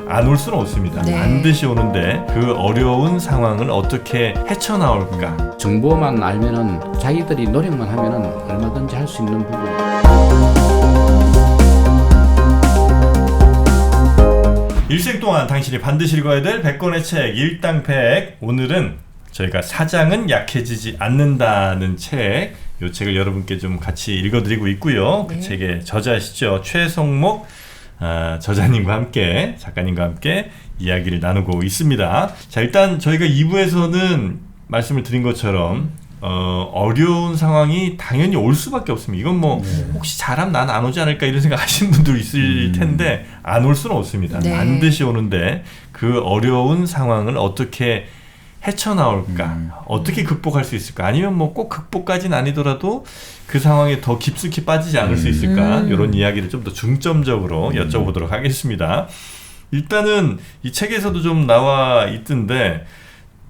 안 올 수는 없습니다. 네. 반드시 오는데 그 어려운 상황을 어떻게 헤쳐나올까? 정보만 알면은 자기들이 노력만 하면은 얼마든지 할 수 있는 부분. 일생 동안 당신이 반드시 읽어야 될 100권의 책 일당백. 오늘은 저희가 사장은 약해지지 않는다는 책, 이 책을 여러분께 좀 같이 읽어드리고 있고요. 네. 그 책의 저자시죠, 최성목 저자님과 함께, 작가님과 함께 이야기를 나누고 있습니다. 자, 일단 저희가 2부에서는 말씀을 드린 것처럼 어려운 상황이 당연히 올 수밖에 없습니다. 이건 뭐 혹시 잘하면 난 안 오지 않을까 이런 생각 하시는 분도 있을 텐데 안 올 수는 없습니다. 네. 반드시 오는데 그 어려운 상황을 어떻게 헤쳐나올까? 어떻게 극복할 수 있을까? 아니면 뭐 꼭 극복까지는 아니더라도 그 상황에 더 깊숙이 빠지지 않을 수 있을까? 이런 이야기를 좀 더 중점적으로 여쭤보도록 하겠습니다. 일단은 이 책에서도 좀 나와 있던데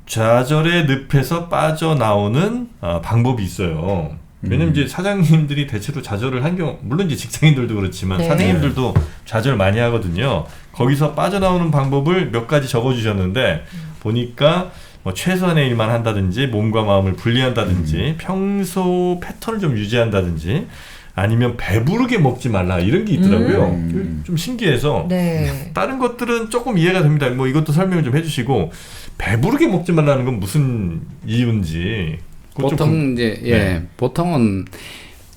좌절의 늪에서 빠져나오는 방법이 있어요. 왜냐면 이제 사장님들이 대체로 좌절을 한 경우, 물론 이제 직장인들도 그렇지만 네. 사장님들도 좌절 많이 하거든요. 거기서 빠져나오는 방법을 몇 가지 적어주셨는데 보니까 뭐 최소한의 일만 한다든지 몸과 마음을 분리한다든지 평소 패턴을 좀 유지한다든지 아니면 배부르게 먹지 말라 이런 게 있더라고요. 좀 신기해서 네. 다른 것들은 조금 이해가 됩니다. 뭐 이것도 설명을 좀 해주시고 배부르게 먹지 말라는 건 무슨 이유인지 보통 이제 네. 보통은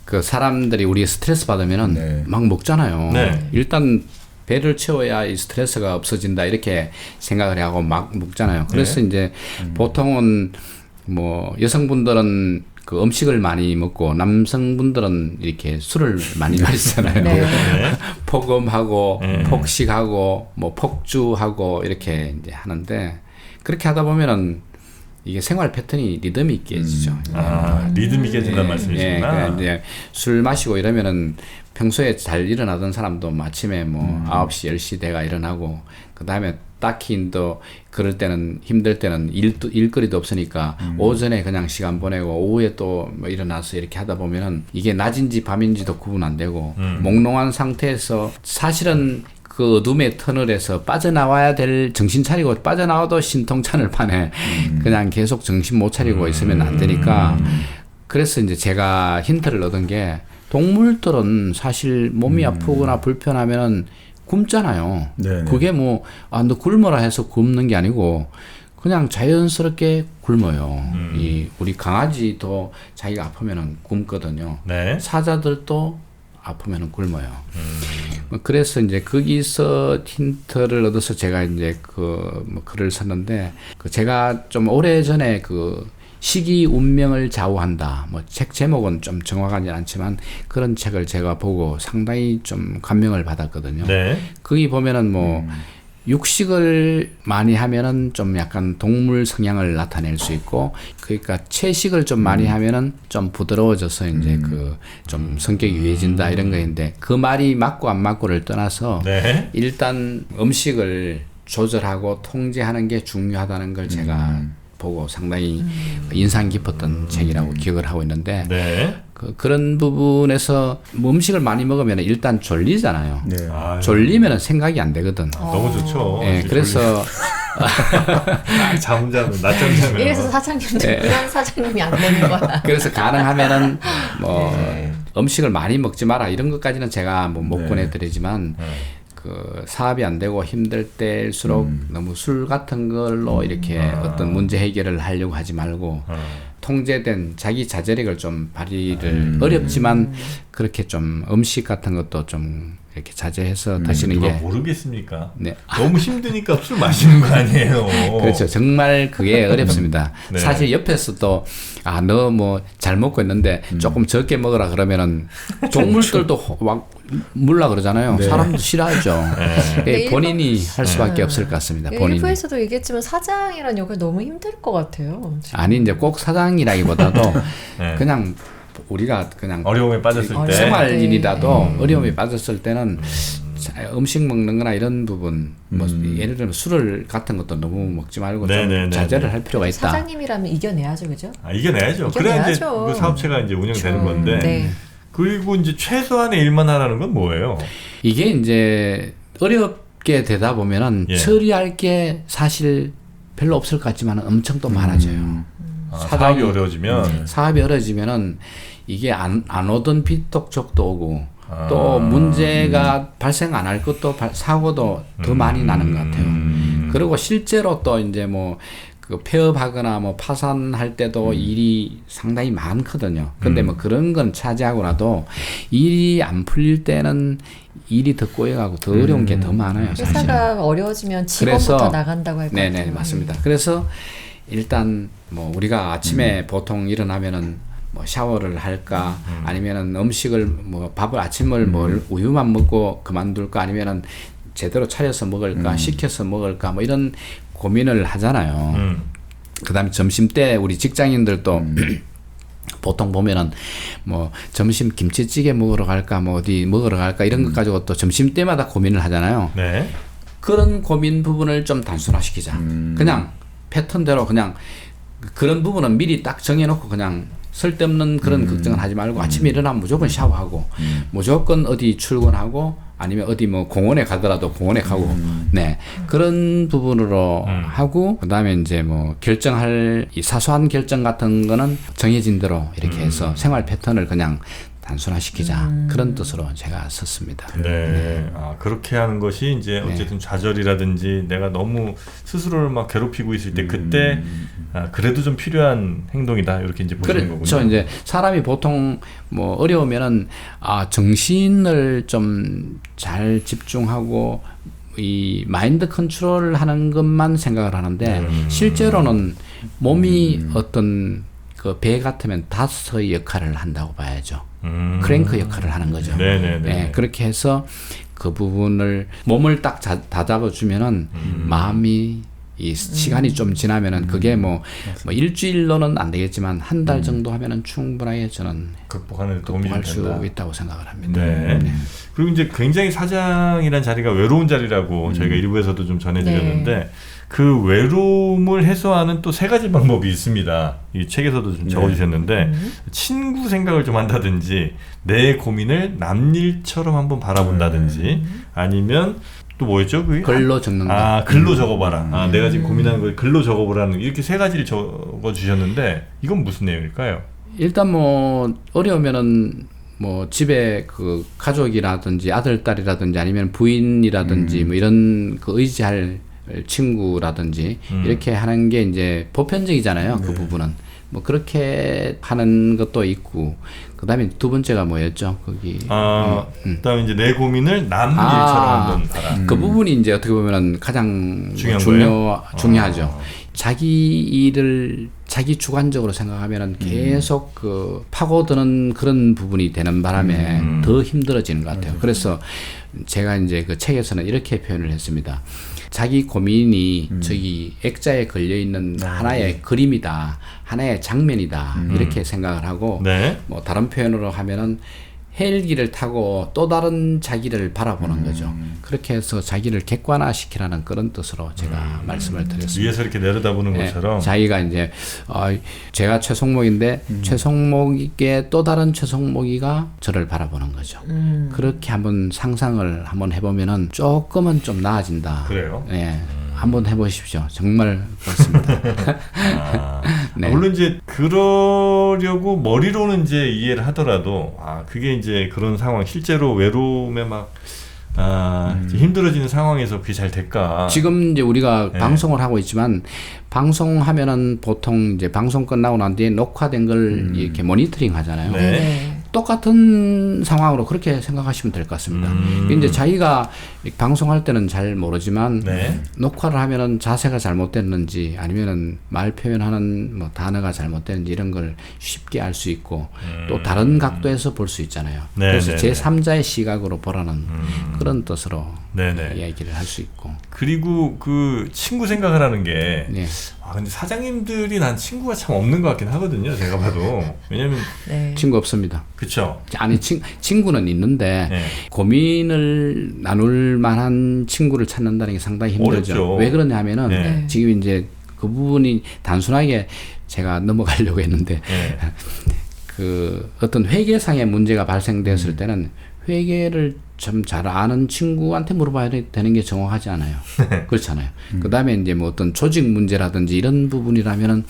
그 사람들이 우리 스트레스 받으면은 네. 막 먹잖아요. 네. 일단 배를 채워야 이 스트레스가 없어진다 이렇게 생각을 하고 막 먹잖아요. 그래서 이제 보통은 뭐 여성분들은 그 음식을 많이 먹고 남성분들은 이렇게 술을 많이 마시잖아요. 네. 폭음하고 폭식하고 뭐 폭주하고 이렇게 이제 하는데 그렇게 하다 보면은 이게 생활 패턴이 리듬이 깨지죠. 리듬이 깨진다는 예, 말씀이시구나. 그러니까 이제 술 마시고 이러면은 평소에 잘 일어나던 사람도 아침에 뭐 9시, 10시 대가 일어나고 그 다음에 딱히 또 그럴 때는 힘들 때는 일거리도 없으니까 오전에 그냥 시간 보내고 오후에 또 뭐 일어나서 이렇게 하다 보면은 이게 낮인지 밤인지도 구분 안 되고 몽롱한 상태에서 사실은 그 어둠의 터널에서 빠져나와야 될 정신 차리고 빠져나와도 신통찬을 파네. 그냥 계속 정신 못 차리고 있으면 안 되니까 그래서 이제 제가 힌트를 얻은 게 동물들은 사실 몸이 아프거나 불편하면은 굶잖아요. 네네. 그게 뭐, 너 굶어라 해서 굶는 게 아니고, 그냥 자연스럽게 굶어요. 우리 강아지도 자기가 아프면은 굶거든요. 네. 사자들도 아프면은 굶어요. 그래서 이제 거기서 힌트를 얻어서 제가 이제 뭐 글을 썼는데, 제가 좀 오래 전에 시기 운명을 좌우한다. 뭐 책 제목은 좀 정확하지 않지만 그런 책을 제가 보고 상당히 좀 감명을 받았거든요. 네. 거기 보면은 뭐 육식을 많이 하면은 좀 약간 동물 성향을 나타낼 수 있고, 그러니까 채식을 좀 많이 하면은 좀 부드러워져서 이제 좀 성격이 유해진다 이런 거인데 그 말이 맞고 안 맞고를 떠나서 네. 일단 음식을 조절하고 통제하는 게 중요하다는 걸 제가 보고 상당히 인상 깊었던 책이라고 기억을 하고 있는데 네. 그런 부분에서 뭐 음식을 많이 먹으면 일단 졸리잖아요. 네. 졸리면 생각이 안 되거든. 너무 좋죠. 예, 그래서 잠 자면 낮잠 자면 이래서 사장님들 이런 사장님이 안 되는 거야. 그래서 가능하면은 뭐 음식을 많이 먹지 마라 이런 것까지는 제가 뭐 못 권해드리지만 그 사업이 안 되고 힘들 때일수록 너무 술 같은 걸로 이렇게 어떤 문제 해결을 하려고 하지 말고 통제된 자기 자제력을 좀 발휘를 어렵지만 그렇게 좀 음식 같은 것도 좀 이렇게 자제해서 드시는 누가 게 모르겠습니까? 네. 너무 힘드니까 술 마시는 거 아니에요. 그렇죠. 정말 그게 어렵습니다. 네. 사실 옆에서 또, 너 뭐 잘 먹고 있는데 조금 적게 먹으라 그러면은 동물들도 막 물라 그러잖아요. 네. 사람도 싫어하죠. 네, 본인이 할 수밖에 없을 것 같습니다. 본인이. 일부에서도 얘기했지만 사장이란 역할 너무 힘들 것 같아요. 지금. 아니, 이제 꼭 사장이라기보다도 네. 그냥 우리가 그냥 어려움에 빠졌을 때 생활인이라도 어려움에 빠졌을 때는 음식 먹는 거나 이런 부분 뭐 예를 들면 술을 같은 것도 너무 먹지 말고 좀 자제를 할 필요가 있다. 사장님이라면 이겨내야죠, 그죠? 이겨내야죠. 그래야 이제 이겨내야죠. 그 사업체가 이제 운영되는 건데. 네. 그리고 이제 최소한의 일만 하라는 건 뭐예요? 이게 이제 깊게 되다 보면은 예. 처리할 게 사실 별로 없을 것 같지만 엄청 또 많아져요. 사업이 어려워지면 사업이 어려지면은 이게 안 오던 빚독촉도 오고 또 문제가 발생 안 할 것도 사고도 더 많이 나는 것 같아요. 그리고 실제로 또 이제 뭐 그 폐업하거나 뭐 파산할 때도 일이 상당히 많거든요. 근데 뭐 그런 건 차지하고 나도 일이 안 풀릴 때는 일이 더 꼬여가고 더 어려운 게 더 많아요. 사실은. 회사가 어려워지면 직원부터 나간다고 할 것 같아요. 네네 맞습니다. 그래서 일단 뭐 우리가 아침에 보통 일어나면은 뭐 샤워를 할까 아니면은 음식을 뭐 밥을 아침을 뭘 우유만 먹고 그만둘까 아니면은 제대로 차려서 먹을까 시켜서 먹을까 뭐 이런 고민을 하잖아요. 그다음에 점심 때 우리 직장인들도 보통 보면은 뭐 점심 김치찌개 먹으러 갈까 뭐 어디 먹으러 갈까 이런 것 가지고 또 점심 때마다 고민을 하잖아요. 네. 그런 고민 부분을 좀 단순화시키자. 그냥 패턴대로 그냥 그런 부분은 미리 딱 정해놓고 그냥 쓸데없는 그런 걱정을 하지 말고 아침에 일어나면 무조건 샤워하고 무조건 어디 출근하고 아니면 어디 뭐 공원에 가더라도 공원에 가고 네 그런 부분으로 하고 그다음에 이제 뭐 결정할 이 사소한 결정 같은 거는 정해진 대로 이렇게 해서 생활 패턴을 그냥 단순화시키자 그런 뜻으로 제가 썼습니다. 네. 아, 그렇게 하는 것이 이제 어쨌든 좌절이라든지 내가 너무 스스로를 막 괴롭히고 있을 때 그때 그래도 좀 필요한 행동이다 이렇게 이제 보시는 거군요. 그렇죠. 이제 사람이 보통 뭐 어려우면은 정신을 좀 잘 집중하고 이 마인드 컨트롤 하는 것만 생각을 하는데 실제로는 몸이 어떤 그 배 같으면 다스의 역할을 한다고 봐야죠. 크랭크 역할을 하는 거죠. 네네네. 네, 그렇게 해서 그 부분을 몸을 딱 다잡아주면은 마음이 이 시간이 좀 지나면은 그게 뭐 일주일로는 안 되겠지만 한 달 정도 하면은 충분하게 저는 극복하는 도움이 극복할 수 된다. 있다고 생각을 합니다. 네. 그리고 이제 굉장히 사장이란 자리가 외로운 자리라고 저희가 일부에서도 좀 전해드렸는데 그 외로움을 해소하는 또 세 가지 방법이 있습니다. 이 책에서도 좀 적어주셨는데 친구 생각을 좀 한다든지 내 고민을 남 일처럼 한번 바라본다든지 아니면 또 뭐였죠? 그게? 글로 적는다. 글로 적어봐라. 내가 지금 고민하는 걸 글로 적어보라는 이렇게 세 가지를 적어주셨는데 이건 무슨 내용일까요? 일단 뭐 어려우면은 뭐 집에 그 가족이라든지 아들 딸이라든지 아니면 부인이라든지 뭐 이런 그 의지할 친구라든지 이렇게 하는 게 이제 보편적이잖아요. 그 부분은 뭐 그렇게 하는 것도 있고 그다음에 두 번째가 뭐였죠? 거기 그다음에 이제 내 고민을 남 일처럼 한번 봐라. 그 부분이 이제 어떻게 보면은 가장 중요한 중요하죠. 자기 일을 자기 주관적으로 생각하면은 계속 그 파고드는 그런 부분이 되는 바람에 더 힘들어지는 것 같아요. 그래서 제가 이제 그 책에서는 이렇게 표현을 했습니다. 자기 고민이 저기 액자에 걸려 있는 하나의 그림이다, 하나의 장면이다 이렇게 생각을 하고 뭐 다른 표현으로 하면은 헬기를 타고 또 다른 자기를 바라보는 거죠. 그렇게 해서 자기를 객관화시키라는 그런 뜻으로 제가 말씀을 드렸습니다. 위에서 이렇게 내려다보는 것처럼 자기가 이제 제가 최성목인데 최성목의 또 다른 최성목이가 저를 바라보는 거죠. 그렇게 한번 상상을 한번 해보면은 조금은 좀 나아진다. 그래요? 네. 한번 해보십시오. 정말 그렇습니다. 네. 물론 이제 그러려고 머리로는 이제 이해를 하더라도 그게 이제 그런 상황 실제로 외로움에 막 힘들어지는 상황에서 그게 잘 될까? 지금 이제 우리가 방송을 하고 있지만 방송하면은 보통 이제 방송 끝나고 난 뒤에 녹화된 걸 이렇게 모니터링 하잖아요. 똑같은 상황으로 그렇게 생각하시면 될 것 같습니다. 이제 자기가 방송할 때는 잘 모르지만 녹화를 하면은 자세가 잘못됐는지 아니면은 말 표현하는 뭐 단어가 잘못됐는지 이런 걸 쉽게 알 수 있고 또 다른 각도에서 볼 수 있잖아요. 그래서 제3자의 시각으로 보라는 그런 뜻으로 이야기를 할 수 있고. 그리고 그 친구 생각을 하는 게 근데 사장님들이 난 친구가 참 없는 것 같긴 하거든요. 제가 봐도. 왜냐면 친구 없습니다. 그렇죠. 아니 친구는 있는데 고민을 나눌 만한 친구를 찾는다는 게 상당히 힘들죠. 어렵죠. 왜 그러냐면은 지금 이제 그 부분이 단순하게 제가 넘어가려고 했는데 그 어떤 회계상의 문제가 발생됐을 때는 회계를 좀 잘 아는 친구한테 물어봐야 되는 게 정확하지 않아요. 그렇잖아요. 그다음에 이제 뭐 어떤 조직 문제라든지 이런 부분이라면은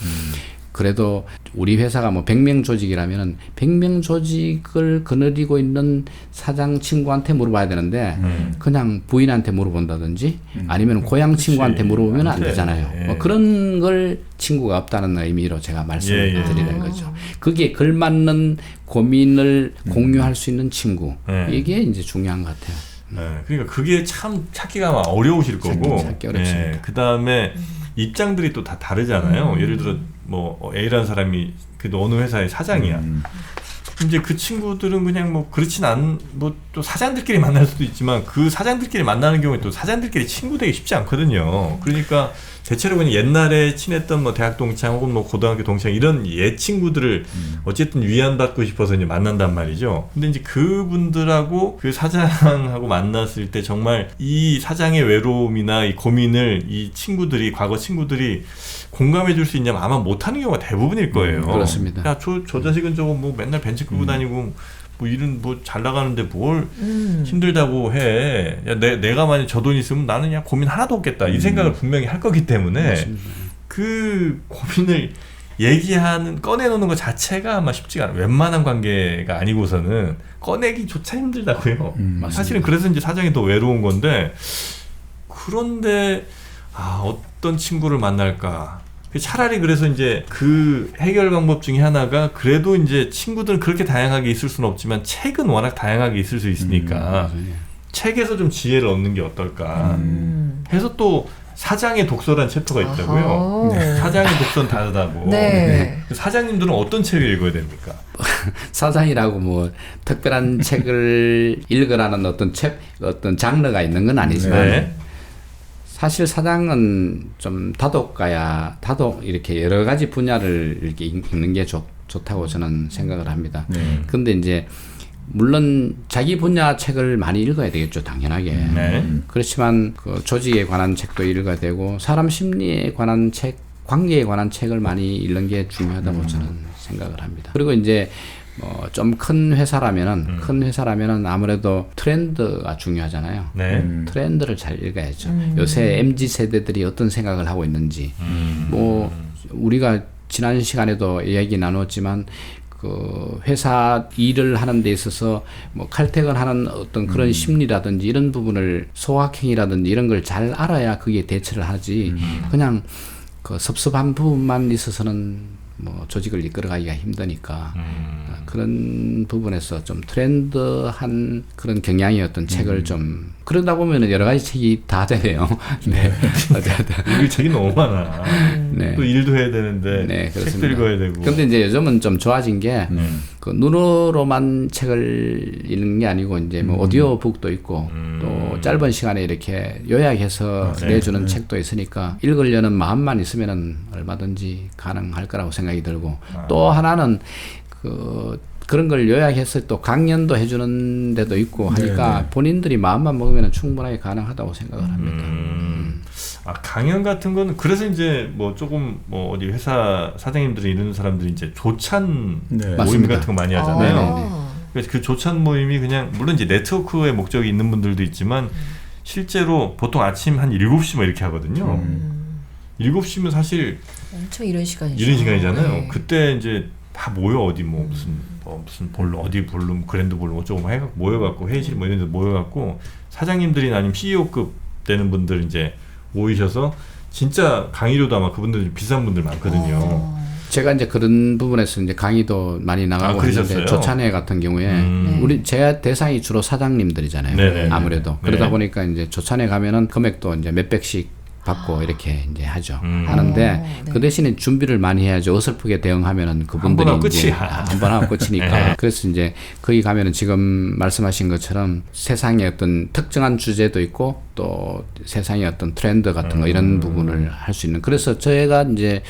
그래도 우리 회사가 뭐 100명 조직이라면은 100명 조직을 거느리고 있는 사장 친구한테 물어봐야 되는데 그냥 부인한테 물어본다든지 아니면 고향 친구한테 물어보면 안 되잖아요. 예. 뭐 그런 걸 친구가 없다는 의미로 제가 말씀을 예. 드리는 거죠. 그게 걸맞는 고민을 공유할 수 있는 친구. 예. 이게 이제 중요한 것 같아요. 네, 그러니까 그게 참 찾기가 아마 어려우실 거고. 찾기 어렵습니다. 그 다음에 입장들이 또 다 다르잖아요. 예를 들어 뭐 A라는 사람이 그래도 어느 회사의 사장이야. 이제 그 친구들은 그냥 뭐 그렇진 않, 뭐 또 사장들끼리 만날 수도 있지만 그 사장들끼리 만나는 경우에 또 사장들끼리 친구 되기 쉽지 않거든요. 그러니까 대체로 그냥 옛날에 친했던 뭐 대학 동창 혹은 뭐 고등학교 동창 이런 옛 친구들을 어쨌든 위안받고 싶어서 이제 만난단 말이죠. 근데 이제 그분들하고 그 사장하고 만났을 때 정말 이 사장의 외로움이나 이 고민을 이 친구들이 과거 친구들이 공감해 줄 수 있냐면 아마 못하는 경우가 대부분일 거예요. 그렇습니다. 야, 저 자식은 저거 뭐 맨날 벤치 끌고 다니고 뭐 일은 뭐 잘 나가는데 뭘 힘들다고 해. 야, 내가 만약 저 돈 있으면 나는 그냥 고민 하나도 없겠다. 이 생각을 분명히 할 거기 때문에 맞습니다. 그 고민을 꺼내놓는 것 자체가 아마 쉽지가 않아요. 웬만한 관계가 아니고서는 꺼내기조차 힘들다고요. 사실은 그래서 이제 사장이 더 외로운 건데 그런데 어떤 친구를 만날까? 차라리 그래서 이제 그 해결 방법 중에 하나가 그래도 이제 친구들은 그렇게 다양하게 있을 수는 없지만 책은 워낙 다양하게 있을 수 있으니까 책에서 좀 지혜를 얻는 게 어떨까 해서 또 사장의 독서란 챕터가 있다고요. 사장의 독서는 다르다고. 네. 사장님들은 어떤 책을 읽어야 됩니까? 사장이라고 뭐 특별한 책을 읽으라는 어떤 장르가 있는 건 아니지만 네. 사실 사장은 좀 다독 이렇게 여러 가지 분야를 이렇게 읽는 게 좋다고 저는 생각을 합니다. 근데 이제 물론 자기 분야 책을 많이 읽어야 되겠죠, 당연하게. 그렇지만 그 조직에 관한 책도 읽어야 되고 사람 심리에 관한 책, 관계에 관한 책을 많이 읽는 게 중요하다고 저는 생각을 합니다. 그리고 이제 좀 큰 회사라면은 아무래도 트렌드가 중요하잖아요. 트렌드를 잘 읽어야죠. 요새 MZ 세대들이 어떤 생각을 하고 있는지, 뭐 우리가 지난 시간에도 이야기 나눴지만 그 회사 일을 하는 데 있어서 뭐 칼퇴근하는 어떤 그런 심리라든지 이런 부분을 소확행이라든지 이런 걸 잘 알아야 그게 대처를 하지. 그냥 그 섭섭한 부분만 있어서는 뭐 조직을 이끌어가기가 힘드니까 그런 부분에서 좀 트렌드한 그런 경향의 어떤 책을 좀 그러다 보면은 여러 가지 책이 다 되네요. 네. 읽을 책이 너무 많아. 네. 또 일도 해야 되는데 네, 책도 읽어야 되고. 근데 이제 요즘은 좀 좋아진 게 그 눈으로만 책을 읽는 게 아니고 이제 뭐 오디오북도 있고 또 짧은 시간에 이렇게 요약해서 내주는 책도 있으니까 읽으려는 마음만 있으면은 얼마든지 가능할 거라고 생각이 들고 또 하나는 그런 걸 요약해서 또 강연도 해주는 데도 있고 하니까 본인들이 마음만 먹으면 충분하게 가능하다고 생각을 합니다. 강연 같은 거는 그래서 이제 뭐 조금 뭐 어디 회사 사장님들이 이런 사람들이 이제 조찬 모임 맞습니다. 같은 거 많이 하잖아요. 그래서 그 조찬 모임이 그냥 물론 이제 네트워크의 목적이 있는 분들도 있지만 실제로 보통 아침 한 7시 뭐 이렇게 하거든요. 7시면 사실 엄청 이른 시간이죠. 이른 시간이잖아요. 네. 그때 이제 다 모여 어디 뭐 무슨 볼룸 어디 볼룸 그랜드 볼룸 어쩌고 해갖고 모여갖고 회의실 뭐 이런 데 모여갖고 사장님들이나 아니면 CEO급 되는 분들 이제 모이셔서 진짜 강의료도 아마 그분들 비싼 분들 많거든요. 제가 이제 그런 부분에서 이제 강의도 많이 나가고 그러셨어요? 했는데 조찬회 같은 경우에 제 대상이 주로 사장님들이잖아요. 네네네. 아무래도 네. 그러다 보니까 이제 조찬회 가면은 금액도 이제 몇백씩 받고 이렇게 이제 하죠. 하는데 그 대신에 준비를 많이 해야죠. 어설프게 대응하면은 그분들이 한 번 하고 이제 끝이야. 한 번 하고 끝이니까. 그래서 이제 거기 가면은 지금 말씀하신 것처럼 세상의 어떤 특정한 주제도 있고 또 세상의 어떤 트렌드 같은 거 이런 부분을 할 수 있는. 그래서 저희가 이제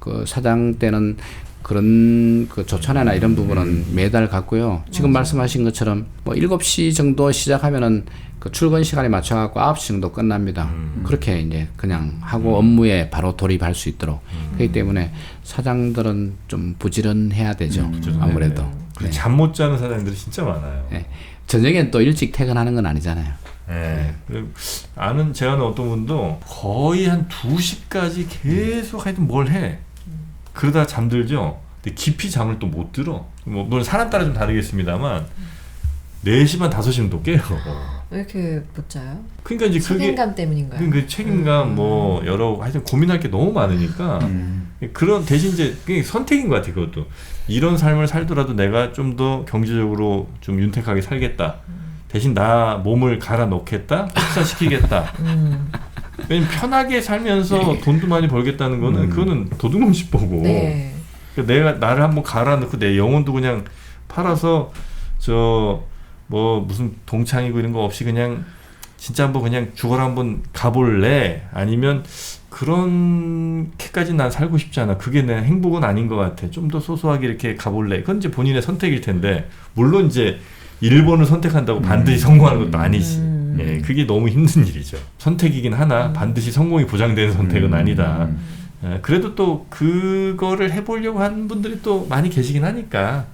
그 사장 때는 그런 그 조찬회나 이런 부분은 매달 갖고요. 지금 말씀하신 것처럼 뭐 7시 정도 시작하면은 그 출근 시간에 맞춰갖고 9시 정도 끝납니다. 그렇게 이제 그냥 하고 업무에 바로 돌입할 수 있도록. 그렇기 때문에 사장들은 좀 부지런해야 되죠. 아무래도. 네. 잠 못 자는 사장님들이 진짜 많아요. 네. 저녁엔 또 일찍 퇴근하는 건 아니잖아요. 네. 제가 아는 어떤 분도 거의 한 2시까지 계속 하여튼 뭘 해. 그러다 잠들죠. 근데 깊이 잠을 또 못 들어. 뭐 물론 사람 따라 좀 다르겠습니다만 4시 반 5시는 또 깨요. 왜 이렇게 못 자요? 그러니까 이제 그게 책임감 때문인가요? 그 책임감 뭐 여러 하여튼 고민할 게 너무 많으니까 그런 대신 이제 그게 선택인 것 같아요. 그것도 이런 삶을 살더라도 내가 좀 더 경제적으로 좀 윤택하게 살겠다. 대신 나 몸을 갈아 넣겠다, 혹사시키겠다. 왜냐면 편하게 살면서 돈도 많이 벌겠다는 거는 그거는 도둑놈식보고 네. 내가 나를 한번 갈아 넣고 내 영혼도 그냥 팔아서 뭐 무슨 동창이고 이런 거 없이 그냥 진짜 한번 그냥 죽어라 한번 가볼래? 아니면 그렇게까지 난 살고 싶지 않아. 그게 내 행복은 아닌 것 같아. 좀 더 소소하게 이렇게 가볼래? 그건 이제 본인의 선택일 텐데 물론 이제 1번을 선택한다고 반드시 성공하는 것도 아니지. 예, 그게 너무 힘든 일이죠. 선택이긴 하나 반드시 성공이 보장되는 선택은 아니다. 예, 그래도 또 그거를 해보려고 하는 분들이 또 많이 계시긴 하니까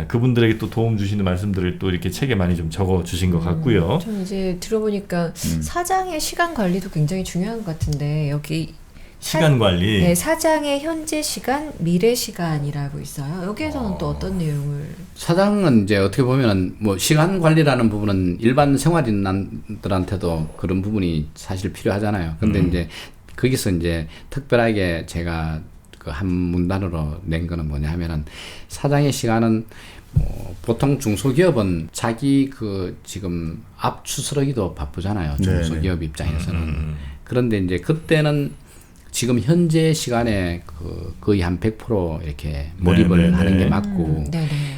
그분들에게 또 도움 주시는 말씀들을 또 이렇게 책에 많이 좀 적어 주신 것 같고요. 좀 이제 들어보니까 사장의 시간 관리도 굉장히 중요한 것 같은데 여기 시간 관리. 네, 사장의 현재 시간, 미래 시간이라고 있어요. 여기에서는 또 어떤 내용을? 사장은 이제 어떻게 보면은 뭐 시간 관리라는 부분은 일반 생활인들한테도 그런 부분이 사실 필요하잖아요. 근데 이제 거기서 이제 특별하게 제가 그 한 문단으로 낸 거는 뭐냐 하면은 사장의 시간은 보통 중소기업은 자기 그 지금 앞 추스러기도 바쁘잖아요. 중소기업 입장에서는. 그런데 이제 그때는 지금 현재 시간에 거의 한 100% 이렇게 몰입을 하는 게 맞고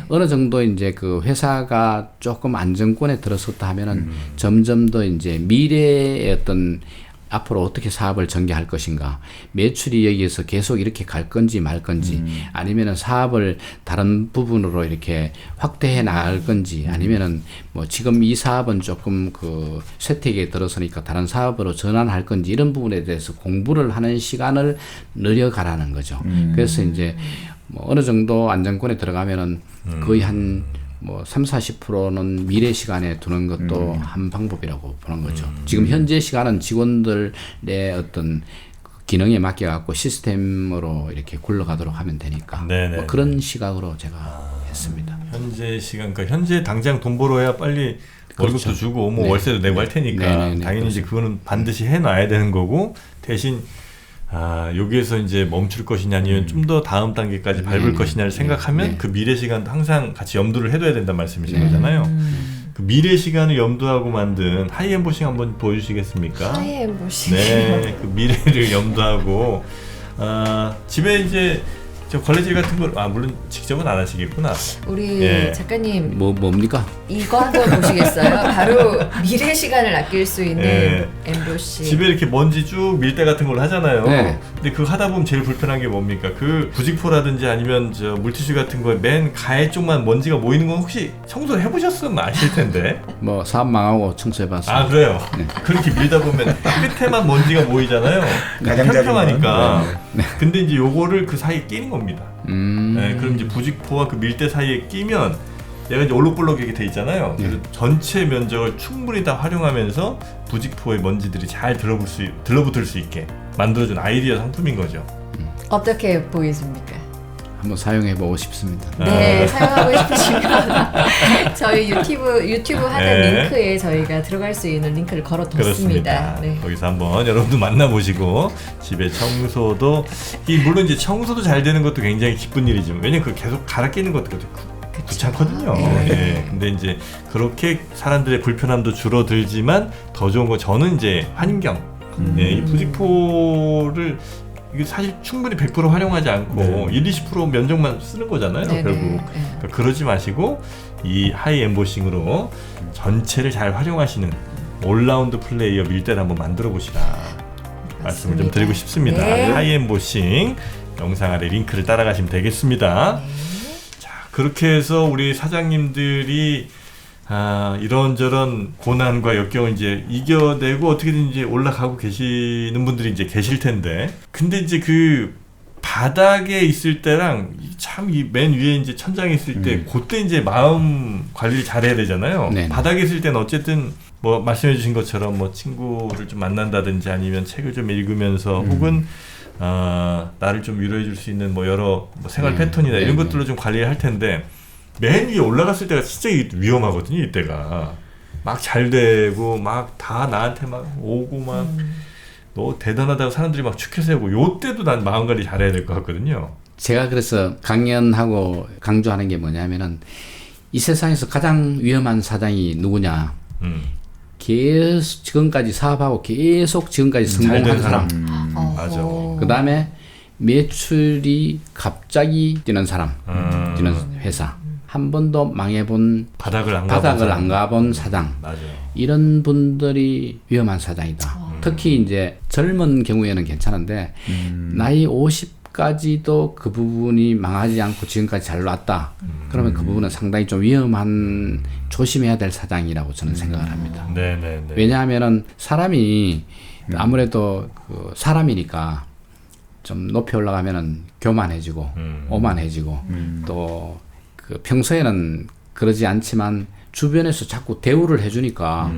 어느 정도 이제 그 회사가 조금 안정권에 들어섰다 하면은 점점 더 이제 미래의 어떤 앞으로 어떻게 사업을 전개할 것인가, 매출이 여기에서 계속 이렇게 갈 건지 말 건지, 아니면은 사업을 다른 부분으로 이렇게 확대해 나갈 건지, 아니면은 뭐 지금 이 사업은 조금 그 쇠퇴기에 들어서니까 다른 사업으로 전환할 건지 이런 부분에 대해서 공부를 하는 시간을 늘려가라는 거죠. 그래서 이제 뭐 어느 정도 안정권에 들어가면은 거의 한 뭐 30-40%는 미래 시간에 두는 것도 한 방법이라고 보는 거죠. 지금 현재 시간은 직원들의 어떤 기능에 맡겨 갖고 시스템으로 이렇게 굴러가도록 하면 되니까 뭐 그런 시각으로 제가 했습니다. 현재 시간, 그러니까 현재 당장 돈 벌어야 빨리 월급도 그렇죠. 주고 뭐 월세도 내고 할 테니까 당연히 이제 그거는 반드시 해놔야 되는 거고 대신 여기에서 이제 멈출 것이냐 아니면 좀 더 다음 단계까지 밟을 것이냐를 생각하면 그 미래 시간도 항상 같이 염두를 해둬야 된다는 말씀이신 거잖아요. 그 미래 시간을 염두하고 만든 하이엠보싱 한번 보여주시겠습니까? 하이엠보싱. 네, 그 미래를 염두하고 집에 이제 저 걸레질 같은 걸 물론 직접은 안 하시겠구나. 우리 작가님 뭡니까? 이거 한번 보시겠어요? 바로 미래 시간을 아낄 수 있는 엠보싱. 집에 이렇게 먼지 쭉 밀대 같은 걸 하잖아요. 근데 그거 하다 보면 제일 불편한 게 뭡니까? 그 부직포라든지 아니면 저 물티슈 같은 거에 맨 가해 쪽만 먼지가 모이는 건 혹시 청소 해보셨으면 아실 텐데. 뭐 사업 망하고 청소해봤어요. 그래요? 그렇게 밀다 보면 끝에만 먼지가 모이잖아요. 평평하니까. 근데 이제 요거를 그 사이에 끼는 겁니다. 그럼 이제 부직포와 그 밀대 사이에 끼면 얘가 이제 올록볼록 이렇게 돼 있잖아요. 그래서 전체 면적을 충분히 다 활용하면서 부직포의 먼지들이 잘 들러붙을 수 있게 만들어준 아이디어 상품인 거죠. 어떻게 보이십니까? 한번 사용해보고 싶습니다. 네, 사용하고 싶으시면 저희 유튜브 하는 링크에 저희가 들어갈 수 있는 링크를 걸어뒀습니다. 네. 거기서 한번 여러분도 만나보시고 집에 청소도 물론 이제 청소도 잘 되는 것도 굉장히 기쁜 일이지만 왜냐면 그 계속 갈아 끼는 것도 귀찮거든요. 근데 이제 그렇게 사람들의 불편함도 줄어들지만 더 좋은 거 저는 이제 환경 이 부직포를 이게 사실 충분히 100% 활용하지 않고 1-20% 면적만 쓰는 거잖아요. 결국 그러니까 그러지 마시고 이 하이 엠보싱으로 전체를 잘 활용하시는 올라운드 플레이어 밀대를 한번 만들어 보시라 말씀을 좀 드리고 싶습니다. 하이 엠보싱 영상 아래 링크를 따라가시면 되겠습니다. 자, 그렇게 해서 우리 사장님들이 이런저런 고난과 역경을 이제 이겨내고 어떻게든 이제 올라가고 계시는 분들이 이제 계실 텐데, 근데 이제 그 바닥에 있을 때랑 참 이 맨 위에 이제 천장에 있을 때 그때 이제 마음 관리를 잘해야 되잖아요. 네. 바닥에 있을 때는 어쨌든 뭐 말씀해 주신 것처럼 뭐 친구를 좀 만난다든지 아니면 책을 좀 읽으면서 혹은 나를 좀 위로해 줄 수 있는 뭐 여러 뭐 생활 패턴이나 이런 것들로 좀 관리를 할 텐데 맨 위에 올라갔을 때가 진짜 위험하거든요. 이때가 막 잘 되고 막 다 나한테 막 오고 막 너 대단하다고 사람들이 막 축하세우고 요때도 난 마음 관리 잘해야 될 것 같거든요. 제가 그래서 강연하고 강조하는 게 뭐냐면은 이 세상에서 가장 위험한 사장이 누구냐. 계속 지금까지 사업하고 계속 지금까지 성공한 사람. 맞아. 그 다음에 매출이 갑자기 뛰는 사람, 뛰는 회사. 한 번도 망해본 바닥을 안 가본 사장. 맞아요. 이런 분들이 위험한 사장이다. 특히 이제 젊은 경우에는 괜찮은데 나이 50까지도 그 부분이 망하지 않고 지금까지 잘 왔다. 그러면 그 부분은 상당히 좀 위험한 조심해야 될 사장이라고 저는 생각을 합니다. 네네네. 왜냐하면은 사람이 아무래도 그 사람이니까 좀 높이 올라가면은 교만해지고 오만해지고 또 그 평소에는 그러지 않지만 주변에서 자꾸 대우를 해주니까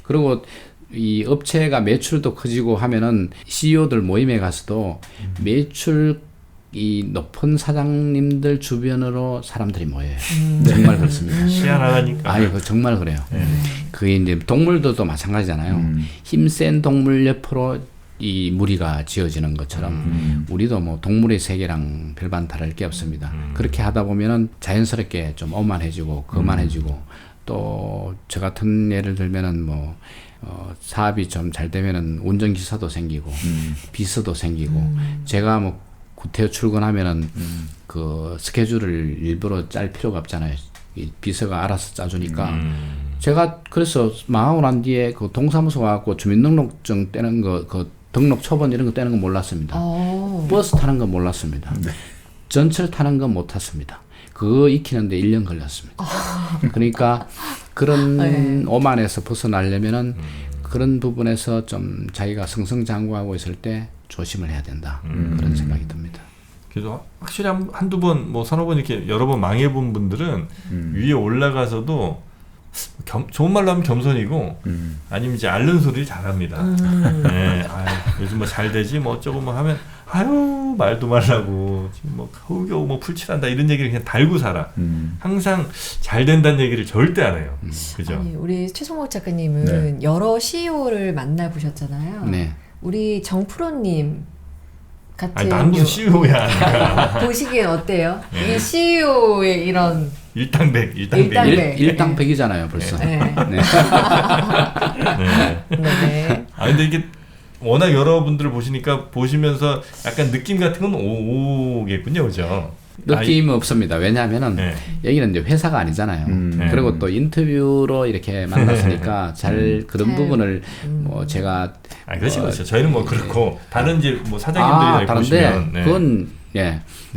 그리고 이 업체가 매출도 커지고 하면은 CEO들 모임에 가서도 매출 이 높은 사장님들 주변으로 사람들이 모여요. 정말 그렇습니다. 희한하다니까. 아이고 정말 그래요. 그게 이제 동물들도 마찬가지잖아요. 힘센 동물 옆으로 이 무리가 지어지는 것처럼 우리도 뭐 동물의 세계랑 별반 다를 게 없습니다. 그렇게 하다 보면은 자연스럽게 좀 오만해지고 거만해지고 또 저 같은 예를 들면은 뭐 사업이 좀 잘 되면은 운전기사도 생기고 비서도 생기고 제가 뭐 구태여 출근하면은 그 스케줄을 일부러 짤 필요가 없잖아요. 이 비서가 알아서 짜주니까 제가 그래서 망하고 난 뒤에 그 동사무소 가고 주민등록증 떼는 거 그 등록 초본 이런 거 떼는 거 몰랐습니다. 버스 타는 거 몰랐습니다. 전철 타는 거 못 탔습니다. 그거 익히는데 1년 걸렸습니다. 그러니까 그런 오만에서 벗어나려면은 그런 부분에서 좀 자기가 승승장구하고 있을 때 조심을 해야 된다. 그런 생각이 듭니다. 그래서 확실히 한두 번, 뭐 서너 번 이렇게 여러 번 망해본 분들은 위에 올라가서도 좋은 말로 하면 겸손이고 아니면 이제 앓는 소리를 잘합니다. 네, 요즘 뭐 잘 되지 뭐 어쩌고 뭐 하면 아유 말도 말라고 지금 뭐 겨우겨우 뭐 풀칠한다 이런 얘기를 그냥 달고 살아. 항상 잘 된다는 얘기를 절대 안 해요. 그죠? 아니, 우리 최성목 작가님은 여러 CEO를 만나 보셨잖아요. 네. 우리 정프로님 같은 아니 난 무슨 CEO야. 보시기엔 어때요? 이 CEO의 이런 일당백. 일당백이잖아요 벌써. 네. 네. 네. 근데 이게 워낙 여러분들을 보시면서 약간 느낌 같은 건 오겠군요, 그죠? 느낌은 없습니다. 왜냐하면은 여기는 이제 회사가 아니잖아요. 그리고 또 인터뷰로 이렇게 만났으니까 그런 부분을 뭐 제가 그렇죠. 저희는 뭐 그렇고 다른 이제 뭐 사장님들이 보시면 그건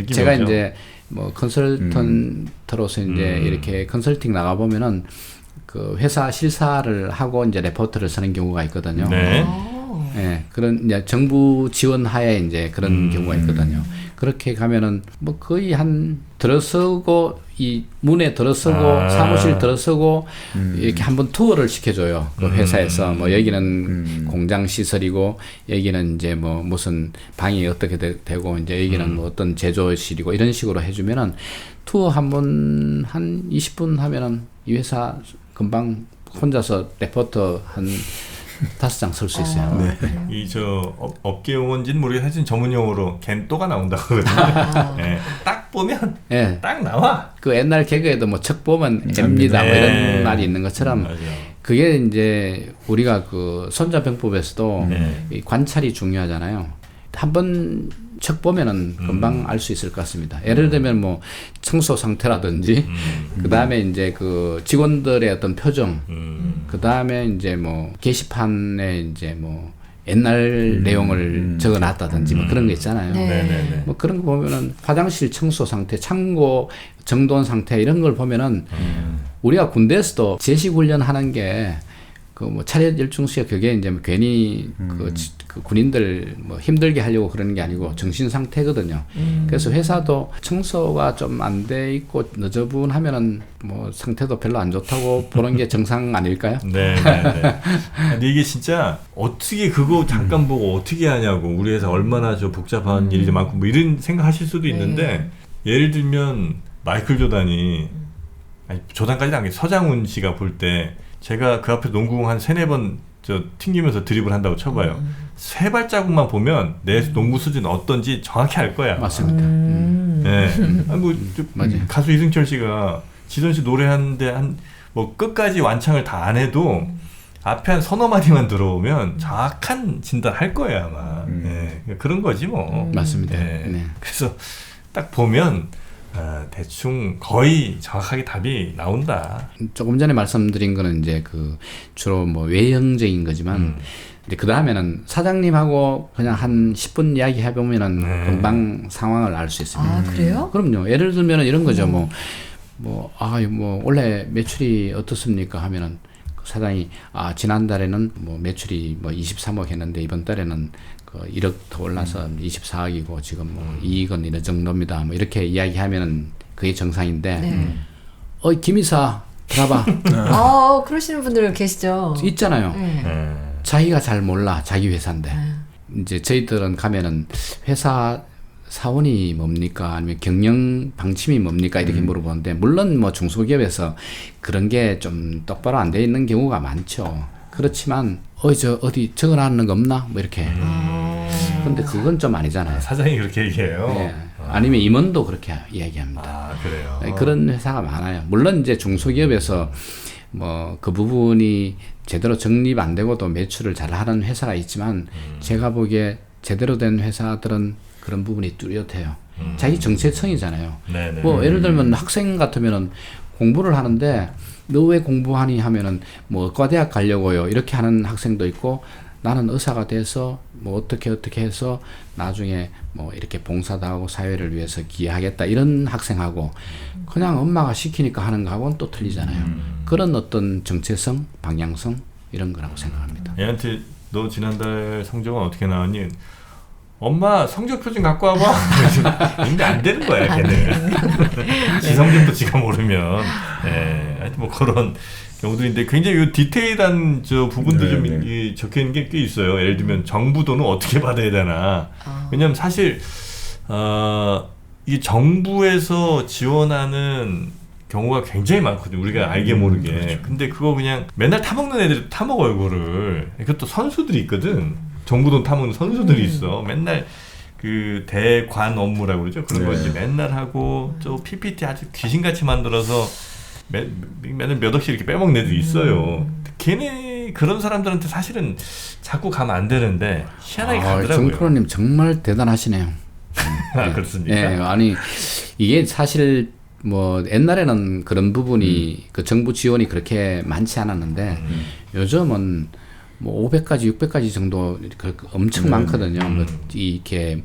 제가 없죠. 이제 뭐 컨설턴트로서 이제 이렇게 컨설팅 나가 보면은 그 회사 실사를 하고 이제 레포트를 쓰는 경우가 있거든요. 네. 예, 그런 이제 정부 지원 하에 이제 그런 경우가 있거든요. 그렇게 가면은 뭐 거의 한 들어서고 이 문에 들어서고 사무실 들어서고 이렇게 한번 투어를 시켜줘요. 그 회사에서 뭐 여기는 공장 시설이고 여기는 이제 뭐 무슨 방이 어떻게 되고 이제 여기는 뭐 어떤 제조실이고 이런 식으로 해주면은 투어 한번 한 20분 하면은 이 회사 금방 혼자서 레포터 한 5장 쓸 수 있어요. 이 저 업계 용어인지는 모르겠지만 하여튼 전문 용어로 겐또가 나온다고 하거든요. 딱 보면 딱 나와. 그 옛날 개그에도 뭐 척 보면 앱니다 뭐 이런 말이 있는 것처럼 그게 이제 우리가 그 손자병법에서도 이 관찰이 중요하잖아요. 한번 척 보면은 금방 알 수 있을 것 같습니다. 예를 들면 뭐 청소 상태라든지 그 다음에 이제 그 직원들의 어떤 표정 그 다음에 이제 뭐 게시판에 이제 뭐 옛날 내용을 적어놨다든지 뭐 그런 거 있잖아요. 뭐 그런 거 보면은 화장실 청소 상태, 창고 정돈 상태 이런 걸 보면은 우리가 군대에서도 제식 훈련하는 게 그 뭐 차렷 일중수야 그게 이제 뭐 괜히 그 군인들 뭐 힘들게 하려고 그러는 게 아니고 정신 상태거든요. 그래서 회사도 청소가 좀 안 돼 있고 너저분하면은 뭐 상태도 별로 안 좋다고 보는 게 정상 아닐까요? 네. 근데 이게 진짜 어떻게 그거 잠깐 보고 어떻게 하냐고 우리 회사 얼마나 저 복잡한 일이 많고 뭐 이런 생각하실 수도 있는데 예를 들면 마이클 조단이 아니 조단까지는 아니고 서장훈 씨가 볼 때 제가 그 앞에 농구공 한 3-4번 저 튕기면서 드리블 한다고 쳐봐요. 3발자국만 보면 내 농구 수준 어떤지 정확히 알 거야. 맞습니다. 네. 아니 뭐 맞아요. 가수 이승철 씨가 지선 씨 노래하는데 한 뭐 끝까지 완창을 다 안 해도 앞에 한 서너 마디만 들어오면 정확한 진단 할 거예요 아마. 네. 그런 거지 뭐. 맞습니다. 네. 네. 그래서 딱 보면 대충 거의 정확하게 답이 나온다. 조금 전에 말씀드린 거는 이제 그 주로 뭐 외형적인 거지만 이제 그 다음에는 사장님하고 그냥 한 10분 이야기 해보면은 금방 상황을 알 수 있습니다. 아, 그래요? 그럼요. 예를 들면은 이런 거죠. 뭐 원래 매출이 어떻습니까? 하면은 사장이 지난달에는 뭐 매출이 뭐 23억 했는데 이번 달에는 그 1억 더 올라서 24억이고 지금 뭐 이익은 이런 정도입니다. 뭐 이렇게 이야기하면은 그게 정상인데 김이사 들어봐. 그러시는 분들 계시죠. 있잖아요. 네. 자기가 잘 몰라. 자기 회사인데. 이제 저희들은 가면은 회사 사원이 뭡니까? 아니면 경영 방침이 뭡니까? 이렇게 물어보는데 물론 뭐 중소기업에서 그런 게 좀 똑바로 안 돼 있는 경우가 많죠. 그렇지만 어디 적어놨는 거 없나? 뭐 이렇게. 근데 그건 좀 아니잖아요. 사장이 그렇게 얘기해요. 네. 아니면 임원도 그렇게 이야기합니다. 그래요. 네, 그런 회사가 많아요. 물론 이제 중소기업에서 뭐 그 부분이 제대로 정립 안 되고도 매출을 잘 하는 회사가 있지만 제가 보기에 제대로 된 회사들은 그런 부분이 뚜렷해요. 자기 정체성이잖아요. 네네. 뭐 예를 들면 학생 같으면은 공부를 하는데 너 왜 공부하니 하면은 뭐 과대학 가려고요 이렇게 하는 학생도 있고 나는 의사가 돼서 뭐 어떻게 해서 나중에 뭐 이렇게 봉사도 하고 사회를 위해서 기여하겠다 이런 학생하고 그냥 엄마가 시키니까 하는 거하고는 또 틀리잖아요. 그런 어떤 정체성, 방향성 이런 거라고 생각합니다. 얘한테 너 지난달 성적은 어떻게 나왔니? 엄마 성적표 좀 갖고 와봐. 근데 안 되는 거야 걔는. 지 성적도 지가 모르면. 하여튼 뭐 그런 경우들인데 굉장히 디테일한 저 부분도 좀 적혀 있는 게 꽤 있어요. 예를 들면 정부돈은 어떻게 받아야 되나. 왜냐면 사실 이 정부에서 지원하는 경우가 굉장히 많거든요. 우리가 알게 모르게. 그렇죠. 근데 그거 그냥 맨날 타먹는 애들이 타먹어요, 그거를. 그것도 선수들이 있거든. 정부 돈 타먹는 선수들이 있어. 맨날 그 대관 업무라고 그러죠. 그런 거 이제 맨날 하고 저 PPT 아주 귀신같이 만들어서 맨날 몇 억씩 이렇게 빼먹는 애들이 있어요. 걔네 그런 사람들한테 사실은 자꾸 가면 안 되는데 희한하게 가더라고요. 정프로님 정말 대단하시네요. 그렇습니까? 네, 아니 이게 사실 뭐 옛날에는 그런 부분이 그 정부 지원이 그렇게 많지 않았는데 요즘은 뭐 500가지, 600가지 정도 엄청 많거든요. 뭐 이렇게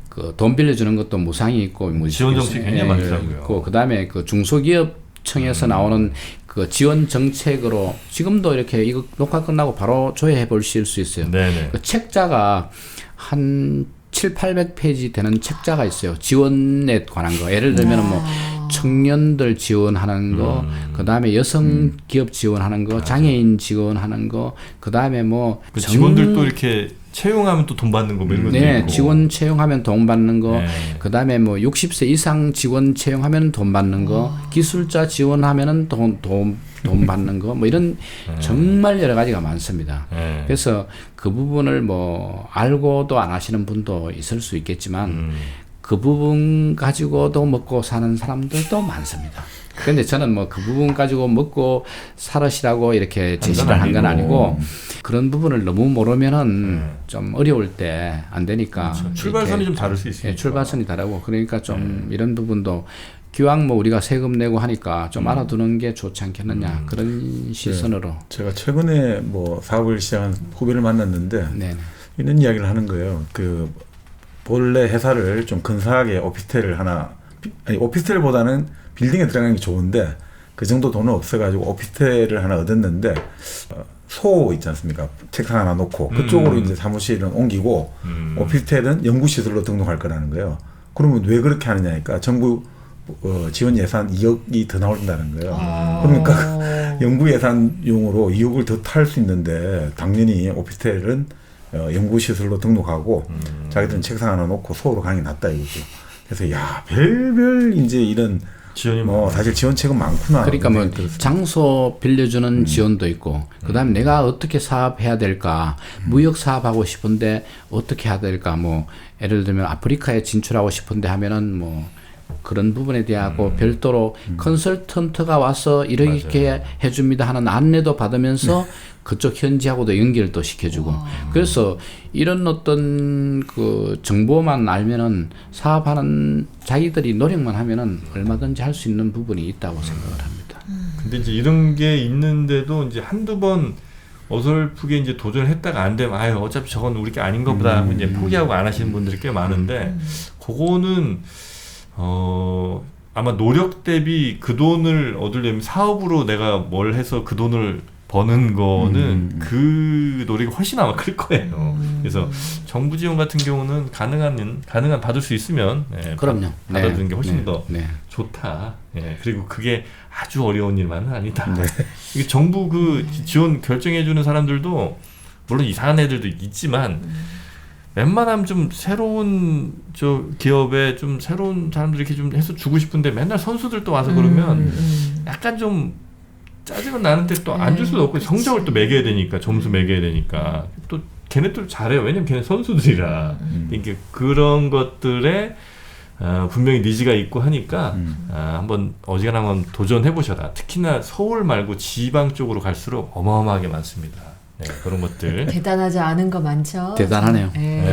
그 돈 빌려주는 것도 무상이 있고 뭐 지원 정책이 굉장히 많더라고요. 그 다음에 그 중소기업청에서 나오는 그 지원 정책으로 지금도 이렇게 이거 녹화 끝나고 바로 조회해 보실 수 있어요. 네네. 그 책자가 한 700-800페이지 되는 책자가 있어요. 지원에 관한 거. 예를 들면 뭐 청년들 지원하는 거, 그 다음에 여성 기업 지원하는 거, 장애인 지원하는 거, 그 다음에 뭐 그 직원들도 이렇게 채용하면 또 돈 받는 거 뭐 이런 것도 네, 있고. 직원 채용하면 돈 받는 거, 네. 그 다음에 뭐 60세 이상 직원 채용하면 돈 받는 거, 기술자 지원하면은 돈 받는 거, 뭐 이런 정말 여러 가지가 많습니다. 그래서 그 부분을 뭐 알고도 안 하시는 분도 있을 수 있겠지만 그 부분 가지고도 먹고 사는 사람들도 많습니다. 그런데 저는 뭐 그 부분 가지고 먹고 살으시라고 이렇게 제시를 한 건 아니고 그런 부분을 너무 모르면은 좀 어려울 때 안 되니까 그렇죠. 출발선이 좀 다를 수 있어요. 출발선이 다르고 그러니까 좀 이런 부분도 기왕 뭐 우리가 세금 내고 하니까 좀 알아두는 게 좋지 않겠느냐 그런 시선으로. 제가 최근에 뭐 사업을 시작한 후배를 만났는데 이런 이야기를 하는 거예요. 그 본래 회사를 좀 근사하게 오피스텔을 하나, 아니 오피스텔보다는 빌딩에 들어가는 게 좋은데 그 정도 돈은 없어가지고 오피스텔을 하나 얻었는데 소 있지 않습니까? 책상 하나 놓고 그쪽으로 이제 사무실은 옮기고 오피스텔은 연구시설로 등록할 거라는 거예요. 그러면 왜 그렇게 하느냐니까 정부 지원 예산 2억이 더 나온다는 거예요. 그러니까 연구 예산용으로 2억을 더 탈 수 있는데 당연히 오피스텔은 연구시설로 등록하고 자기들은 책상 하나 놓고 소로 가는 게 낫다 이거죠. 그래서 야 별별 이제 이런 지원이 사실 지원책은 많구나. 그러니까 뭐 장소 빌려주는 지원도 있고 그다음에 내가 어떻게 사업해야 될까 무역 사업하고 싶은데 어떻게 해야 될까 뭐 예를 들면 아프리카에 진출하고 싶은데 하면은 뭐 그런 부분에 대하고 별도로 컨설턴트가 와서 이렇게 해줍니다 하는 안내도 받으면서 그쪽 현지하고도 연결도 시켜주고 그래서 이런 어떤 그 정보만 알면은 사업하는 자기들이 노력만 하면은 얼마든지 할 수 있는 부분이 있다고 생각을 합니다. 근데 이제 이런 게 있는데도 이제 한두 번 어설프게 이제 도전을 했다가 안 되면 아유 어차피 저건 우리 게 아닌가 보다 하고 이제 포기하고 안 하시는 분들이 꽤 많은데 그거는 아마 노력 대비 그 돈을 얻으려면 사업으로 내가 뭘 해서 그 돈을 버는 거는 그 노력이 훨씬 아마 클 거예요. 그래서 정부 지원 같은 경우는 가능한 받을 수 있으면 그럼요. 받아들이는 게 훨씬 네. 더 네. 좋다. 그리고 그게 아주 어려운 일만은 아니다. 이게 정부 그 지원 결정해 주는 사람들도 물론 이상한 애들도 있지만 웬만하면 좀 새로운 저 기업에 좀 새로운 사람들 이렇게 좀 해서 주고 싶은데 맨날 선수들 또 와서 그러면 약간 좀 짜증은 나는데 또 안 줄 수도 없고 성적을 또 매겨야 되니까 점수 매겨야 되니까 또 걔네들 잘해요. 왜냐면 걔네 선수들이라. 그러니까 그런 것들에 분명히 니즈가 있고 하니까 한번 어지간하면 도전해 보셔라. 특히나 서울 말고 지방 쪽으로 갈수록 어마어마하게 많습니다. 그런 것들 대단하지 않은 거 많죠. 대단하네요.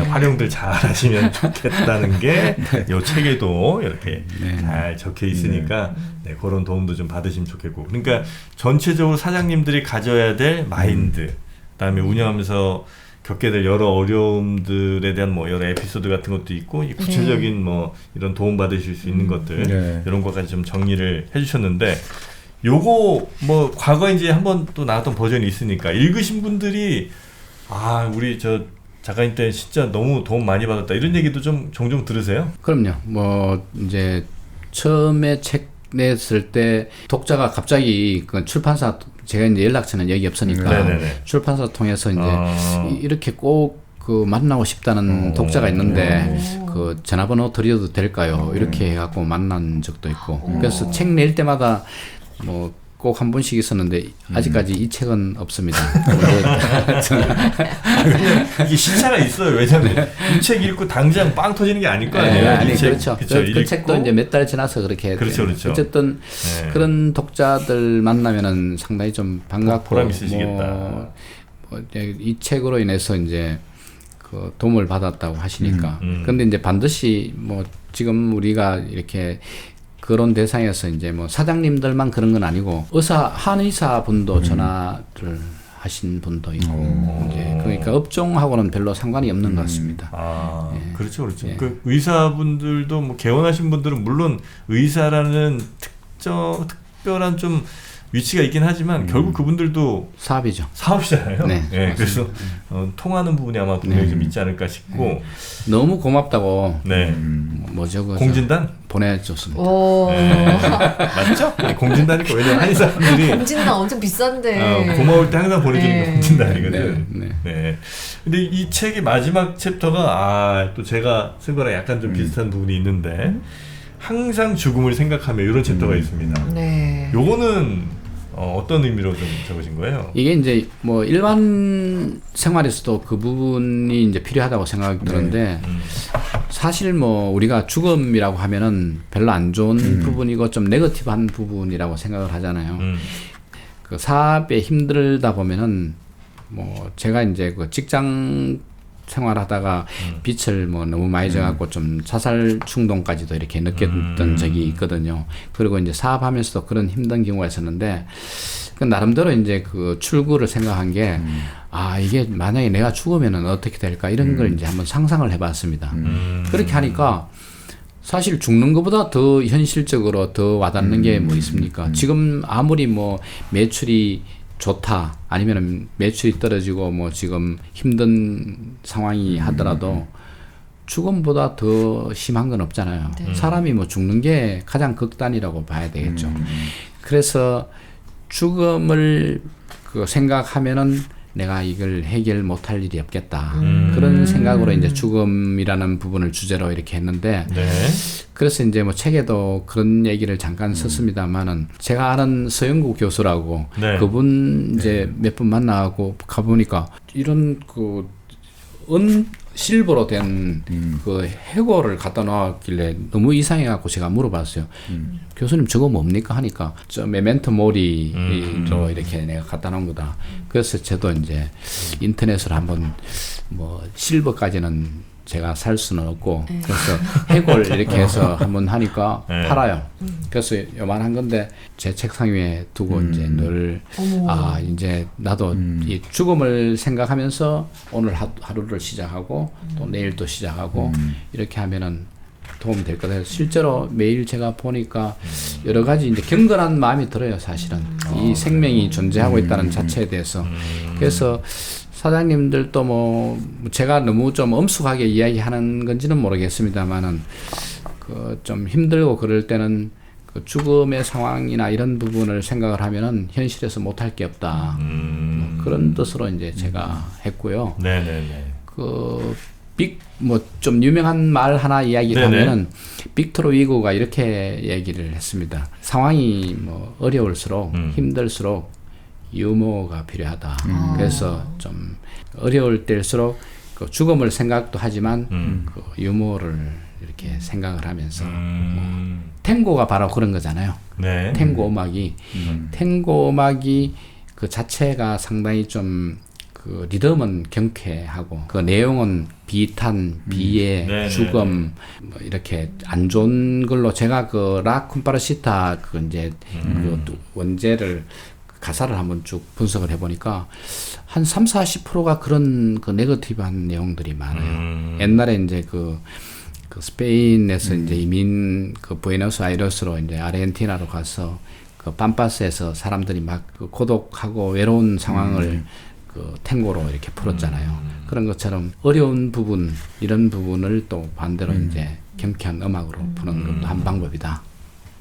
활용들 잘 하시면 좋겠다는 게 이 책에도 이렇게 잘 적혀 있으니까 그런 도움도 좀 받으시면 좋겠고 그러니까 전체적으로 사장님들이 가져야 될 마인드 그다음에 운영하면서 겪게 될 여러 어려움들에 대한 뭐 여러 에피소드 같은 것도 있고 이 구체적인 뭐 이런 도움 받으실 수 있는 것들 이런 것까지 좀 정리를 해주셨는데 요거 뭐 과거에 이제 한번 또 나왔던 버전이 있으니까 읽으신 분들이 우리 저 작가님 때 진짜 너무 도움 많이 받았다 이런 얘기도 좀 종종 들으세요? 그럼요. 뭐 이제 처음에 책 냈을 때 독자가 갑자기 그 출판사 제가 이제 연락처는 여기 없으니까 출판사 통해서 이제 이렇게 꼭 그 만나고 싶다는 독자가 있는데 그 전화번호 드려도 될까요? 이렇게 해갖고 만난 적도 있고 그래서 책 낼 때마다 뭐 꼭 한 번씩 있었는데 아직까지 이 책은 없습니다. 이게 시차가 있어요. 왜냐면 이 책 읽고 당장 빵 터지는 게 아닐 거 아니에요. 아니 그렇죠. 그 책도 이제 몇 달 지나서 그렇게 그렇죠. 어쨌든 그런 독자들 만나면은 상당히 좀 반갑고 보람 있으시겠다. 이 책으로 인해서 이제 그 도움을 받았다고 하시니까. 그런데 이제 반드시 뭐 지금 우리가 이렇게 그런 대상에서 이제 뭐 사장님들만 그런 건 아니고 한의사 분도 전화를 하신 분도 있고 이제 그러니까 업종하고는 별로 상관이 없는 것 같습니다. 그렇죠. 그 의사분들도 뭐 개원하신 분들은 물론 의사라는 특별한 좀 위치가 있긴 하지만 결국 그분들도 사업이잖아요. 그래서 통하는 부분이 아마 분명히 좀 있지 않을까 싶고 너무 고맙다고. 공진단 보내줬습니다. 맞죠? 공진단이니까 왜냐면 한의사분들이 공진단 엄청 비싼데 고마울 때 항상 보내주는 게 공진단이거든. 근데 이 책의 마지막 챕터가 또 제가 쓴 거랑 약간 좀 비슷한 부분이 있는데 항상 죽음을 생각하며 이런 챕터가 있습니다. 요거는 어떤 의미로 좀 적으신 거예요? 이게 이제 뭐 일반 생활에서도 그 부분이 이제 필요하다고 생각이 드는데 사실 뭐 우리가 죽음이라고 하면은 별로 안 좋은 부분이고 좀 네거티브한 부분이라고 생각을 하잖아요. 그 사업에 힘들다 보면은 뭐 제가 이제 그 직장 생활하다가 빛을 뭐 너무 많이 져갖고 좀 자살 충동까지도 이렇게 느꼈던 적이 있거든요. 그리고 이제 사업하면서도 그런 힘든 경우가 있었는데 그 나름대로 이제 그 출구를 생각한 게 이게 만약에 내가 죽으면은 어떻게 될까 이런 걸 이제 한번 상상을 해봤습니다. 그렇게 하니까 사실 죽는 것보다 더 현실적으로 더 와닿는 게 뭐 있습니까? 지금 아무리 뭐 매출이 좋다 아니면 매출이 떨어지고 뭐 지금 힘든 상황이 하더라도 죽음보다 더 심한 건 없잖아요. 네. 사람이 뭐 죽는 게 가장 극단이라고 봐야 되겠죠. 그래서 죽음을 그 생각하면은 내가 이걸 해결 못할 일이 없겠다. 그런 생각으로 이제 죽음이라는 부분을 주제로 이렇게 했는데 네. 그래서 이제 뭐 책에도 그런 얘기를 잠깐 썼습니다만은 제가 아는 서영구 교수라고 네. 그분 이제 몇 번 만나고 가보니까 이런 그 실버로 된 그 해골을 갖다 놔왔길래 너무 이상해갖고 제가 물어봤어요. 교수님 저거 뭡니까 하니까 저 메멘토 모리로 이렇게 내가 갖다 놓은 거다. 그래서 저도 이제 인터넷으로 한번 뭐 실버까지는 제가 살 수는 없고 그래서 해골 이렇게 해서 한번 하니까 네. 팔아요. 그래서 요만한 건데 제 책상 위에 두고 이제 늘 이제 나도 이 죽음을 생각하면서 오늘 하루를 시작하고 또 내일 또 시작하고 이렇게 하면은 도움이 될 것 같아요. 실제로 매일 제가 보니까 여러 가지 이제 경건한 마음이 들어요. 사실은 이 생명이 존재하고 있다는 자체에 대해서. 그래서 사장님들도 뭐 제가 너무 좀 엄숙하게 이야기하는 건지는 모르겠습니다만은 그 좀 힘들고 그럴 때는 그 죽음의 상황이나 이런 부분을 생각을 하면은 현실에서 못할 게 없다. 뭐 그런 뜻으로 이제 제가 했고요. 네네네. 뭐 좀 유명한 말 하나 이야기를 네네. 하면은 빅토르 위고가 이렇게 얘기를 했습니다. 상황이 뭐 어려울수록 힘들수록 유머가 필요하다. 그래서 좀 어려울 때일수록 그 죽음을 생각도 하지만 그 유머를 이렇게 생각을 하면서 뭐 탱고가 바로 그런 거잖아요. 네. 탱고 음악이 그 자체가 상당히 좀 그 리듬은 경쾌하고 그 내용은 비탄, 비애, 네네. 죽음 뭐 이렇게 안 좋은 걸로 제가 그 라 쿰파르시타 그 이제 그 원제를 가사를 한번 쭉 분석을 해보니까 한 30-40%가 그런 그 네거티브한 내용들이 많아요. 옛날에 이제 그 스페인에서 이제 이민 그 부에노스아이레스로 이제 아르헨티나로 가서 그 pampas-에서 사람들이 막 그 고독하고 외로운 상황을 그 탱고로 이렇게 풀었잖아요. 그런 것처럼 어려운 부분 이런 부분을 또 반대로 이제 경쾌한 음악으로 푸는 것도 한 방법이다.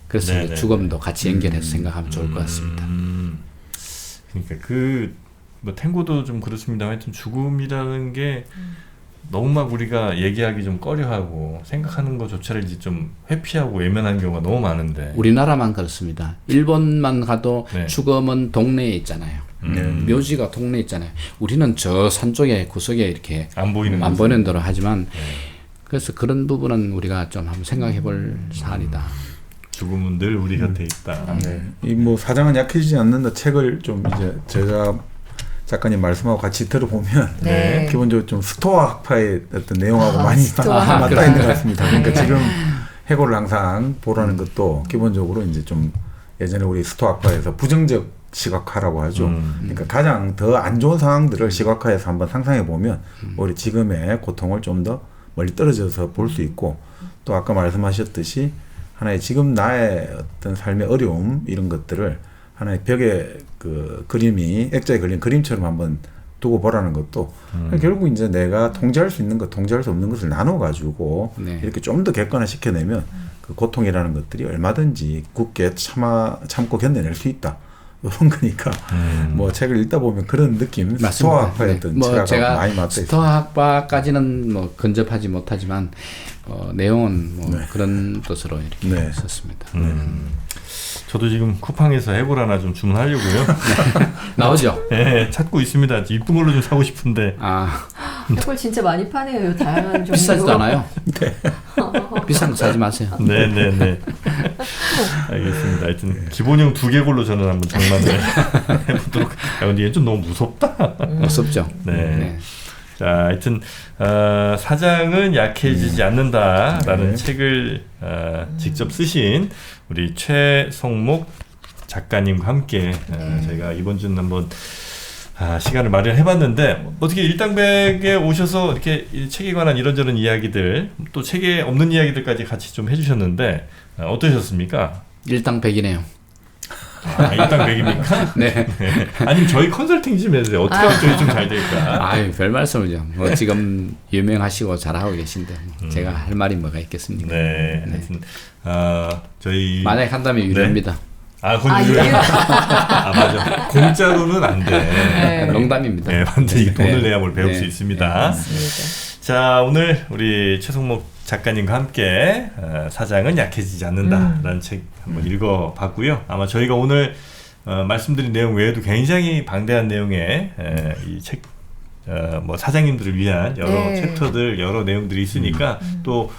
그래서 이제 네네네. 죽음도 같이 연결해서 생각하면 좋을 것 같습니다. 그러니까 뭐 탱고도 좀 그렇습니다. 하여튼 죽음이라는 게 너무 막 우리가 얘기하기 좀 꺼려하고 생각하는 것조차를 이제 좀 회피하고 외면하는 경우가 너무 많은데 우리나라만 그렇습니다. 일본만 가도 네. 죽음은 동네에 있잖아요. 묘지가 동네에 있잖아요. 우리는 저 산 쪽에 구석에 이렇게 안 보이는 안 곳은. 보이는 대로 하지만 그래서 그런 부분은 우리가 좀 한번 생각해 볼 사안이다. 죽음은 늘 우리 곁에 있다. 네. 이 뭐 사장은 약해지지 않는다 책을 좀 이제 제가 작가님 말씀하고 같이 들어보면 네. 기본적으로 좀 스토아 학파의 어떤 내용하고 많이 스토아 맞닿아 있는 것 같습니다. 그러니까 지금 해골을 항상 보라는 것도 기본적으로 이제 좀 예전에 우리 스토아 학파에서 부정적 시각화라고 하죠. 그러니까 가장 더 안 좋은 상황들을 시각화해서 한번 상상해 보면 우리 지금의 고통을 좀 더 멀리 떨어져서 볼 수 있고 또 아까 말씀하셨듯이 하나의 지금 나의 어떤 삶의 어려움 이런 것들을 하나의 벽에 그 그림이 액자에 걸린 그림처럼 한번 두고 보라는 것도 결국 이제 내가 통제할 수 있는 것, 통제할 수 없는 것을 나눠 가지고 네. 이렇게 좀 더 객관화 시켜내면 그 고통이라는 것들이 얼마든지 굳게 참고 견뎌낼 수 있다. 이런 거니까 뭐 책을 읽다 보면 그런 느낌, 스토아학파의 어떤 뭐 철학하고 제가 많이 맞닿아 있습니다. 스토아학파까지는 뭐 근접하지 못하지만 내용은 뭐 네. 그런 뜻으로 이렇게 네. 썼습니다. 저도 지금 쿠팡에서 해골 하나 좀 주문하려고요. 나오죠? 네, 찾고 있습니다. 이쁜 걸로 좀 사고 싶은데. 아 해골 진짜 많이 파네요. 다양한 종류. 비싸지도 않아요. 비싼 거 사지 마세요. 네네네. 알겠습니다. 하여튼 기본형 2개골로 저는 한번 장만을 해보도록. 근데 얘는 좀 너무 무섭다. 무섭죠. 네. 자, 하여튼 사장은 약해지지 않는다라는 네. 책을 직접 쓰신 우리 최성목 작가님과 함께 저희가 이번 주는 한번 시간을 마련해봤는데 어떻게 일당백에 오셔서 이렇게 이 책에 관한 이런저런 이야기들 또 책에 없는 이야기들까지 같이 좀 해주셨는데 어떠셨습니까? 일당백이네요. 일당백입니까? 네. 아니면 저희 컨설팅 좀 해주세요. 어떻게 하면 저희 좀 잘 될까? 아유, 별 말씀을요. 뭐 지금 유명하시고 잘하고 계신데 제가 할 말이 뭐가 있겠습니까? 네. 하여튼 저희 만약 한다면 유료입니다. 그건 유료. 맞아. 공짜로는 안 돼. 네. 농담입니다. 네, 완전히 돈을 네. 내야 뭘 배울 네. 수 있습니다. 맞습니다. 자, 오늘 우리 최성목 작가님과 함께 사장은 약해지지 않는다라는 책 한번 읽어봤고요. 아마 저희가 오늘 말씀드린 내용 외에도 굉장히 방대한 내용의 이 책 뭐 사장님들을 위한 여러 네. 챕터들 여러 내용들이 있으니까 또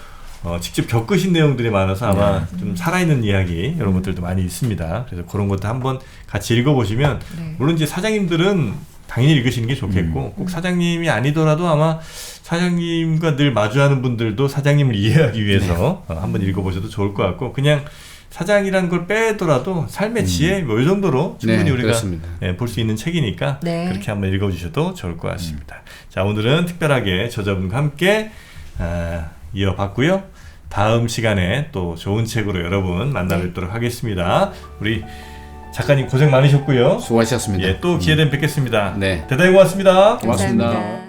직접 겪으신 내용들이 많아서 아마 좀 살아있는 이야기 이런 것들도 많이 있습니다. 그래서 그런 것도 한번 같이 읽어보시면 네. 물론 이제 사장님들은 당연히 읽으시는 게 좋겠고 꼭 사장님이 아니더라도 아마 사장님과 늘 마주하는 분들도 사장님을 이해하기 위해서 한번 읽어보셔도 좋을 것 같고 그냥 사장이라는 걸 빼더라도 삶의 지혜 뭐 이 정도로 충분히 네, 우리가 그렇습니다. 볼 수 있는 책이니까 네. 그렇게 한번 읽어주셔도 좋을 것 같습니다. 자, 오늘은 특별하게 저자분과 함께 이어봤고요. 다음 시간에 또 좋은 책으로 여러분 만나 뵙도록 하겠습니다. 우리 작가님 고생 많으셨고요. 수고하셨습니다. 또 기회 되면 뵙겠습니다. 네. 대단히 고맙습니다. 고맙습니다. 감사합니다.